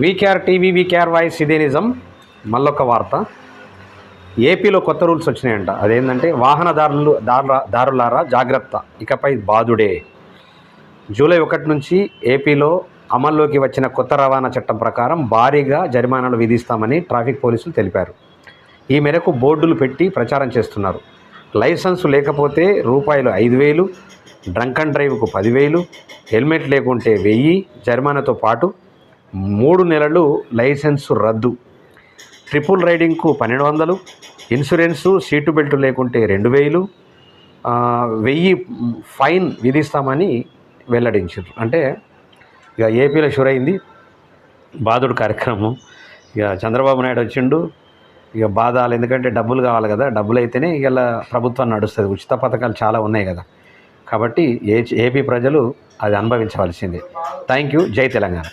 VKR TV VKR voice ఇదే నిజం. మళ్ళొక వార్త. ఏపీలో కొత్త రూల్స్ వచ్చినాయంట. అదేంటంటే దారులారా జాగ్రత్త, ఇకపై బాదుడే. జూలై 1 నుంచి ఏపీలో అమల్లోకి వచ్చిన కొత్త రవాణా చట్టం ప్రకారం భారీగా జరిమానాలు విధిస్తామని ట్రాఫిక్ పోలీసులు తెలిపారు. ఈ మేరకు బోర్డులు పెట్టి ప్రచారం చేస్తున్నారు. లైసెన్సు లేకపోతే రూపాయలు 5,000, డ్రంక్ అండ్ డ్రైవ్కు 10,000, హెల్మెట్ లేకుంటే 1,000 జరిమానాతో పాటు 3 నెలలు లైసెన్సు రద్దు, ట్రిపుల్ రైడింగ్కు 1,200, ఇన్సూరెన్సు, సీటు బెల్ట్ లేకుంటే 2,000, 1,000 ఫైన్ విధిస్తామని వెల్లడించారు. అంటే ఇక ఏపీలో షురైంది బాదుడు కార్యక్రమం. ఇక చంద్రబాబు నాయుడు వచ్చిండు, ఇక బాధాలు. ఎందుకంటే డబ్బులు కావాలి కదా, డబ్బులు అయితేనే ఇలా ప్రభుత్వం నడుస్తుంది. ఉచిత పథకాలు చాలా ఉన్నాయి కదా, కాబట్టి ఏపీ ప్రజలు అది అనుభవించవలసిందే. Thank you. జై తెలంగాణ.